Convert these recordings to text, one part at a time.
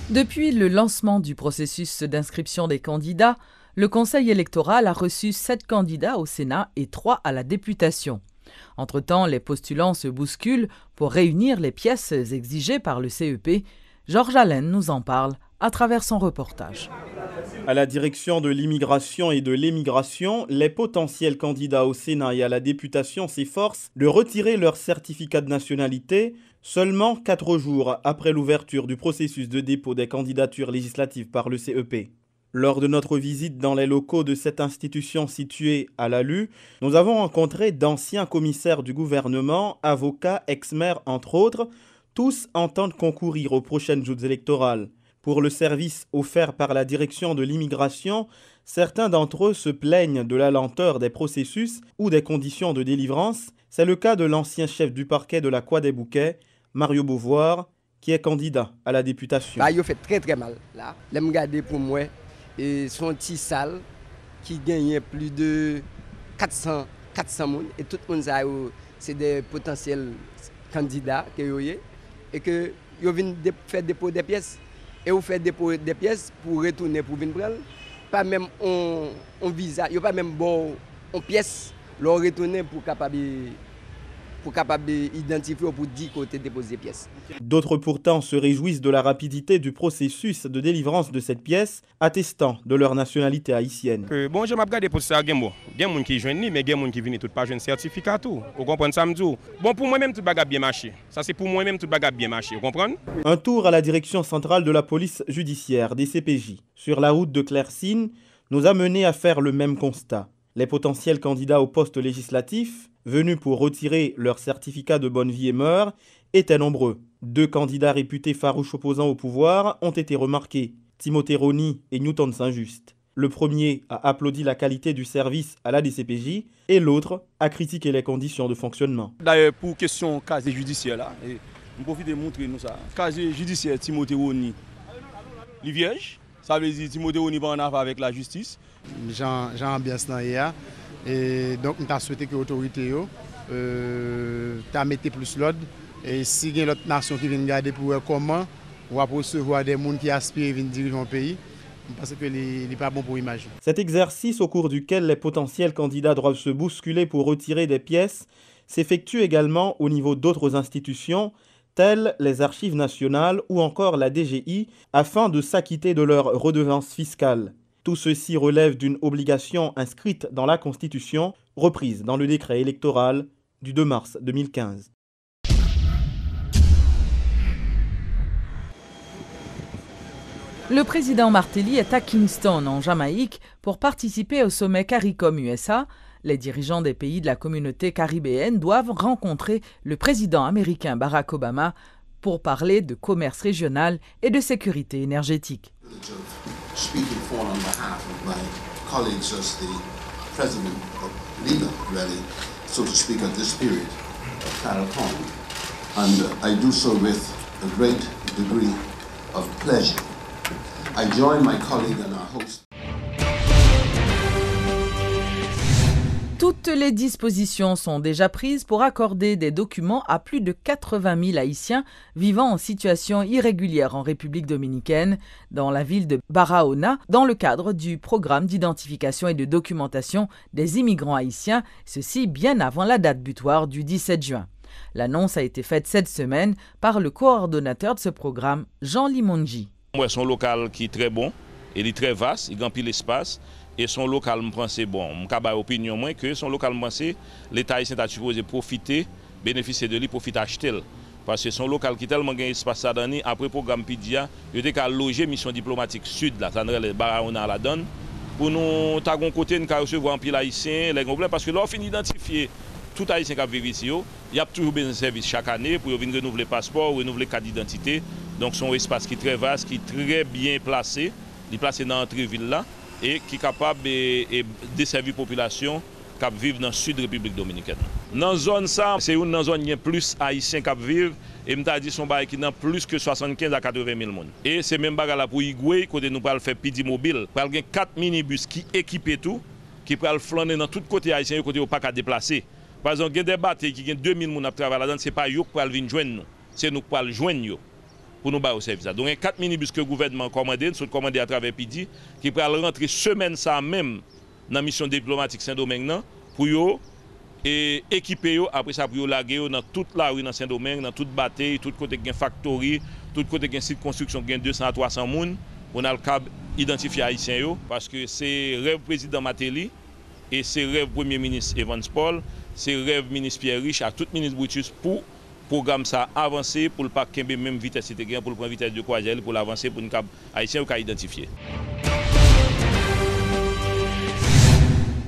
Depuis le lancement du processus d'inscription des candidats, le Conseil électoral a reçu 7 candidats au Sénat et 3 à la députation. Entre-temps, les postulants se bousculent pour réunir les pièces exigées par le CEP. Georges Allen nous en parle à travers son reportage. À la direction de l'immigration et de l'émigration, les potentiels candidats au Sénat et à la députation s'efforcent de retirer leur certificat de nationalité seulement 4 jours après l'ouverture du processus de dépôt des candidatures législatives par le CEP. Lors de notre visite dans les locaux de cette institution située à Lalu, nous avons rencontré d'anciens commissaires du gouvernement, avocats, ex-maires entre autres. Tous entendent concourir aux prochaines joutes électorales. Pour le service offert par la direction de l'immigration, certains d'entre eux se plaignent de la lenteur des processus ou des conditions de délivrance. C'est le cas de l'ancien chef du parquet de la Croix des Bouquets, Mario Beauvoir, qui est candidat à la députation. Il fait très mal. Là, je me regarde pour moi, et son petit salle qui gagnait plus de 400 personnes. Et tout le monde, c'est des potentiels candidats et que ils viennent faire dépôt des pièces. Et vous faites dépôt des pièces pour retourner pour venir prendre. Pas même on visa, il n'y a pas même bon on pièce, leur retourner pour capable d'identifier ou pour dire qu'on a déposé des pièces. D'autres pourtant se réjouissent de la rapidité du processus de délivrance de cette pièce, attestant de leur nationalité haïtienne. Bon, je m'ai regardé pour ça, il y a des gens qui viennent, mais il y a des gens qui viennent tout pas un certificat tout. Vous comprenez ça me dit? Bon, pour moi-même tout bagarre bien marché. Ça c'est pour moi-même tout bagarre bien marché, vous comprenez? Un tour à la direction centrale de la police judiciaire des CPJ sur la route de Clercine nous a mené à faire le même constat. Les potentiels candidats au poste législatif, venus pour retirer leur certificat de bonne vie et mœurs, étaient nombreux. 2 candidats réputés farouches opposants au pouvoir ont été remarqués, Timothée Rony et Newton Saint-Just. Le premier a applaudi la qualité du service à la DCPJ et l'autre a critiqué les conditions de fonctionnement. D'ailleurs, pour question casier judiciaire, là, on profite de montrer nous ça. Casier judiciaire Timothée Rony, il vierge, ça veut dire Timothée Rony va en affaire avec la justice. Jean ambiance dans hier. Et donc, nous avons souhaité que l'autorité mette plus l'ordre. Et si il y a d'autres nations qui viennent regarder pour comment on va recevoir des gens qui aspirent à venir diriger un pays, parce que ce n'est pas bon pour l'imaginer. Cet exercice au cours duquel les potentiels candidats doivent se bousculer pour retirer des pièces s'effectue également au niveau d'autres institutions, telles les archives nationales ou encore la DGI, afin de s'acquitter de leurs redevances fiscales. Tout ceci relève d'une obligation inscrite dans la Constitution, reprise dans le décret électoral du 2 mars 2015. Le président Martelly est à Kingston, en Jamaïque, pour participer au sommet CARICOM-USA. Les dirigeants des pays de la communauté caribéenne doivent rencontrer le président américain Barack Obama pour parler de commerce régional et de sécurité énergétique. Speaking for on behalf of my colleagues as the president of leader, really, so to speak, at this period of CARICOM. And I do so with a great degree of pleasure. I join my colleague and our host. Toutes les dispositions sont déjà prises pour accorder des documents à plus de 80 000 Haïtiens vivant en situation irrégulière en République dominicaine, dans la ville de Barahona, dans le cadre du programme d'identification et de documentation des immigrants haïtiens, ceci bien avant la date butoir du 17 juin. L'annonce a été faite cette semaine par le coordonnateur de ce programme, Jean Limonji. C'est un local qui est très bon, il est très vaste, il remplit l'espace. Et son local, je pense, bon, je n'ai opinion moins que son local, je pense, l'État haïtien a supposé profiter, bénéficier de lui, profiter acheter. Parce que son local qui est tellement gain espace à donner, après le programme PIDIA, il a logé mission diplomatique sud, là, le Barahona la donne, pour nous, tagon côté, nous recevoir un pile haïtien, les problèmes, parce que là, on finit d'identifier tout haïtien qui vit ici, il y a toujours besoin de service chaque année pour venir renouveler le passeport, renouveler le carte d'identité. Donc, son espace qui est très vaste, qui est très bien placé, il est placé dans l'entrée-ville là. Et qui est capable de desservir la population qui vit dans le sud de la République dominicaine. Dans la zone, c'est une zone qui a plus haïtiens qui vivent, et je dit son bail qui a plus que 75 à 80 000 personnes. Et c'est même bagarre pour Igwe, côté nous parlons faire Pidi Mobile, pour avoir 4 minibus qui équipent tout, qui peuvent flâner dans tous les côtés haïtiens, côté pas qu'à déplacer. Par exemple, il y a des bâtiments qui ont 2000 personnes à travailler là-dedans, ce n'est pas eux qui peuvent venir joindre nous, c'est nous qui peuvent joindre nous. pour nous au service. Donc il y a 4 minibus que le gouvernement a commandé, nous sommes commandés à travers PD, qui pourraient rentrer semaine ça même dans la mission diplomatique Saint-Domingue pour équiper après ça pour laguer dans toute la rue dans Saint-Domingue, dans toute bataille, tout côté gain factory, tout côté gain site construction gain 200 à 300 moun, on a le cap identifier haïtien parce que c'est rêve président Matéli et c'est rêve premier ministre Evans Paul, c'est rêve ministre Pierre Rich à tout ministre Brutus pour programme ça avancer pour le pas kembe même vitesse c'était gain pour le prendre vitesse de croisière pour l'avancer pour une cap haïtien ou identifier.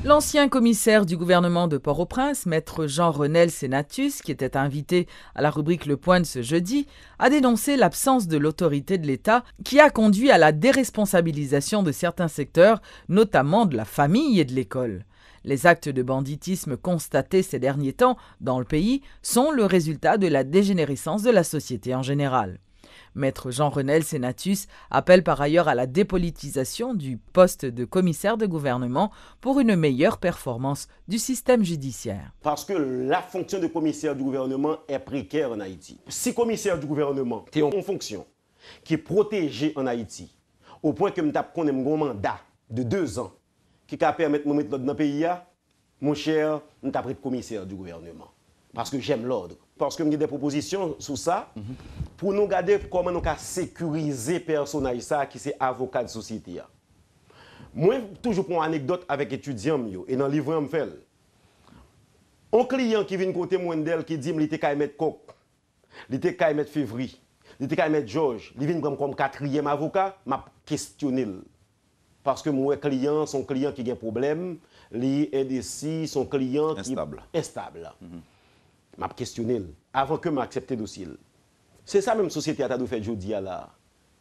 L'ancien commissaire du gouvernement de Port-au-Prince, maître Jean-Renel Senatus, qui était invité à la rubrique Le Point de ce jeudi, a dénoncé l'absence de l'autorité de l'État qui a conduit à la déresponsabilisation de certains secteurs, notamment de la famille et de l'école. Les actes de banditisme constatés ces derniers temps dans le pays sont le résultat de la dégénérescence de la société en général. Maître Jean-Renel Senatus appelle par ailleurs à la dépolitisation du poste de commissaire de gouvernement pour une meilleure performance du système judiciaire. Parce que la fonction de commissaire du gouvernement est précaire en Haïti. Si commissaire du gouvernement est en fonction qui est protégée en Haïti, au point que nous avons un mandat de 2 ans qui va permettre de mettre l'ordre dans le pays, mon cher, nous avons pris commissaire du gouvernement. Parce que j'aime l'ordre. Parce que j'ai des propositions sur ça, pour nous garder comment nous sécuriser les personnes qui sont avocats de société. Moi, toujours pour une anecdote avec étudiants, et dans le livre, je fais. Un client qui vient côté moi qui dit qu'il était mettre Coq, il était mettre Février, il était mettre Georges, il vient comme 4e avocat, m'a questionné. Parce que mon client, son client qui a un problème, les NDC, son client qui est instable. M'a questionné avant que m'accepte le dossier. C'est ça même société à fait aujourd'hui là.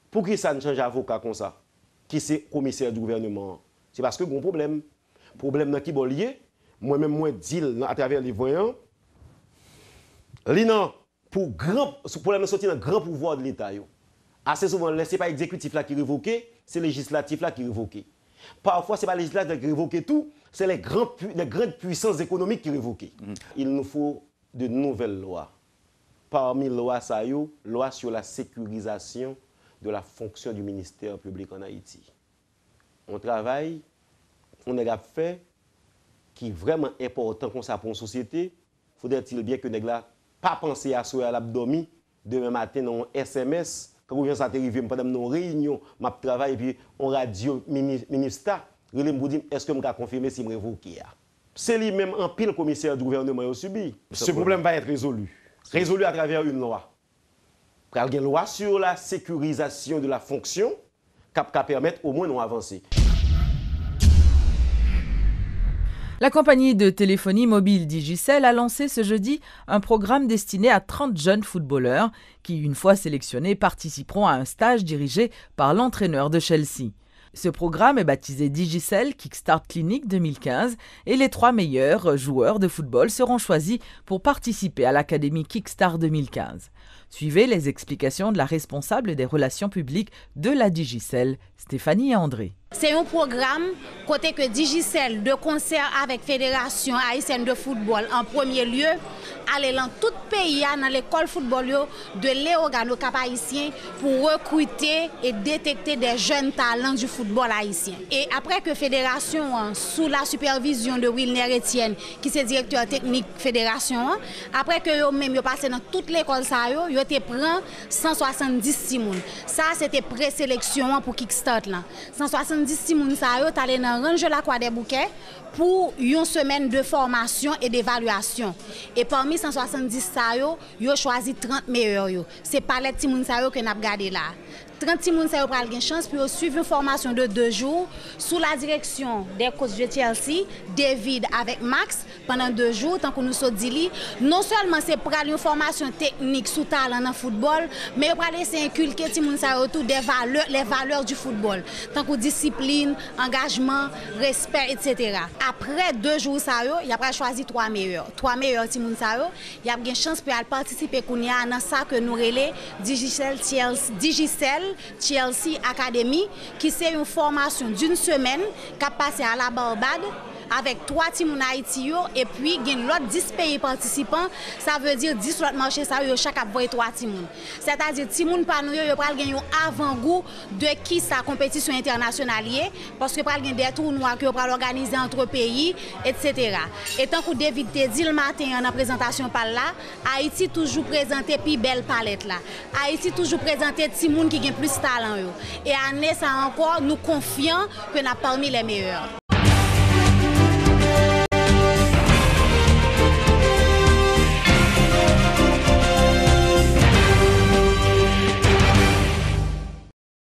Pour qui ça ne change avocat comme ça qui c'est commissaire du gouvernement? C'est parce que bon problème. Problème dans qui bon lié, moi-même moi deal à travers les voyants. Linan pour grand problème sortir dans grand pouvoir de l'État yo. Assez souvent c'est pas exécutif là qui révoqué, c'est législatif là qui révoqué. Parfois c'est pas législatif qui révoqué tout, c'est les grandes puissances économiques qui révoqué. Il nous faut de nouvelles lois. Parmi les lois, ça y est, loi sur la sécurisation de la fonction du ministère public en Haïti. On travaille, on a fait qui est vraiment important pour une société. Faudrait-il bien que nous n'ayons pas pensé à soi à l'abdomen demain matin dans un SMS, quand vous venez arriver pendant nos réunions, je travaille et puis on radio ministère, je me dis est-ce que je peux confirmer si je révoque? C'est lui-même un pile commissaire du gouvernement qui a subi. Ce problème va être résolu. Résolu à travers une loi. Il y a une loi sur la sécurisation de la fonction qui va permettre au moins d'avancer. La compagnie de téléphonie mobile Digicel a lancé ce jeudi un programme destiné à 30 jeunes footballeurs qui, une fois sélectionnés, participeront à un stage dirigé par l'entraîneur de Chelsea. Ce programme est baptisé Digicel Kickstart Clinic 2015 et les 3 meilleurs joueurs de football seront choisis pour participer à l'Académie Kickstart 2015. Suivez les explications de la responsable des relations publiques de la Digicel, Stéphanie André. C'est un programme côté que Digicel, de concert avec Fédération haïtienne de football, en premier lieu, aller dans tout pays, dans l'école football de l'organo cap haïtien pour recruter et détecter des jeunes talents du football haïtien. Et après que Fédération, sous la supervision de Wilner Etienne, qui est directeur technique Fédération, après que eux-mêmes passé dans toute l'école, ils te prend 170 simon. Ça, c'était présélection pour Kickstart. 170 simon, ça y allé dans range la Croix des Bouquets pour une semaine de formation et d'évaluation. Et parmi 170 ça yo choisi 30 meilleurs. C'est pas les simon ça que n'a regardé là. 30 simon ça pral une chance pour suivre une formation de 2 jours sous la direction des coachs de Chelsea, David avec Max pendant 2 jours tant que nous sommes dit non seulement c'est pour une formation technique sous talent dans football, mais pour laisser inculquer simon ça autour des valeurs, les valeurs du football, tant que discipline, engagement, respect, etc. Après 2 jours ça il a pas choisi 3 meilleurs simon ça il y a une chance pour participer dans ça que nous relais Digicel Chelsea Academy qui c'est une formation d'une semaine qui a passé à la Barbade avec 3 timoun Haïti et puis gen l'autre 10 pays participants, ça veut dire 10 l'autre marché ça yo chaque a voyer 3 timoun. C'est-à-dire timoun pa nou yo pral gen yon avant-goût de qui sa compétition internationale parce que pral gen des tournois que pral organiser entre pays etc. Et tant que David te dit le matin en présentation par là, Haïti toujours présenté plus belle palette là. Haïti toujours présenté timoun qui gen plus talent yo. Et année ça encore nous confiants que n'a parmi les meilleurs.